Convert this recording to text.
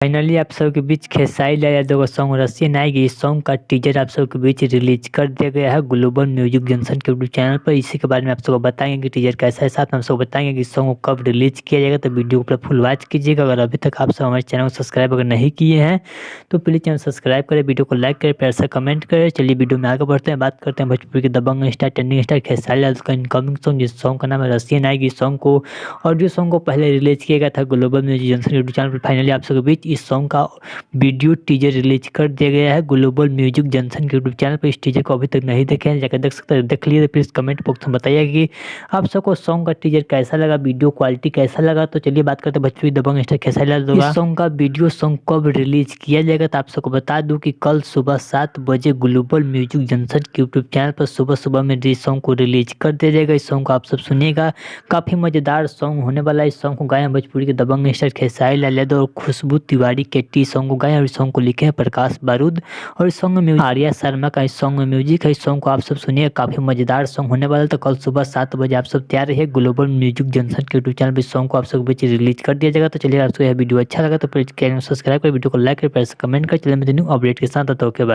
Finally आप सबके बीच खेसारी लाल यादव का सॉन्ग रसियन आएगी। इस सॉन्ग का टीजर आप सबके बीच रिलीज कर दिया गया है ग्लोबल म्यूजिक जंक्शन के यूट्यूब चैनल पर। इसी के बारे में आप सबको बताएंगे कि टीजर कैसा है, साथ में आप सबको बताएंगे कि इस सॉन्ग को कब रिलीज किया जाएगा। तो वीडियो को पूरा फुल वॉच कीजिएगा। अगर अभी तक आप सब हमारे चैनल को सब्सक्राइब अगर नहीं किए हैं तो प्लीज़ चैनल सब्सक्राइब करें, वीडियो को लाइक करें, प्यार से कमेंट करें। चलिए वीडियो में आगे बढ़ते हैं, बात करते हैं भोजपुरी के दबंग star trending star Khesari Lal का इनकमिंग सॉन्ग, जिस सॉन्ग का नाम है रसियन आएगी। इस सॉन्ग को ऑडियो सॉन्ग को पहले रिलीज किया गया था global music junction YouTube channel पर। फाइनली आप सबके बीच इस सॉन्ग का वीडियो टीजर रिलीज कर दिया गया है ग्लोबल म्यूजिक जंक्शन के यूट्यूब चैनल पर। इस टीजर को अभी तक नहीं देखे हैं, जाकर देख सकते हैं। देख लिए तो प्लीज़ कमेंट बॉक्स में बताइएगा कि आप सबको सॉन्ग का टीजर कैसा लगा, वीडियो क्वालिटी कैसा लगा। तो चलिए बात करते हैं भोजपुरी दबंग स्टार खेसारी लाल इस सॉन्ग का वीडियो सॉन्ग कब रिलीज किया जाएगा। तो आप सबको बता दूं कि कल सुबह 7 बजे ग्लोबल म्यूजिक जंक्शन के यूट्यूब चैनल पर सुबह में इस सॉन्ग को रिलीज कर दिया जाएगा। इस सॉन्ग को आप सब सुनिएगा, काफ़ी मज़ेदार सॉन्ग होने वाला है। इस सॉन्ग को गाए हैं भोजपुरी के दबंग स्टार खेसारी लाल यादव और खुशबू तिवारी के टी सॉन्ग को गाए और इस सॉन्ग को लिखे हैं प्रकाश बारूद और इस सॉन्ग में आर्या शर्मा का इस सॉन्ग में म्यूजिक है। इस सॉन्ग को आप सब सुनिए, काफ़ी मज़ेदार सॉन्ग होने वाला है। तो कल सुबह 7 बजे आप सब तैयार रहिए, ग्लोबल म्यूजिक जंक्शन के यूट्यूब चैनल पर इस सॉन्ग को आप सब बीच रिलीज कर दिया जाएगा। तो चलिए आपको यह वीडियो अच्छा लगा तो प्लीज चैनल को सब्सक्राइब कर, वीडियो को लाइक कर, प्यार से कमेंट कर। चलिए मैं अपडेट के साथ आता हूं। Okay bye.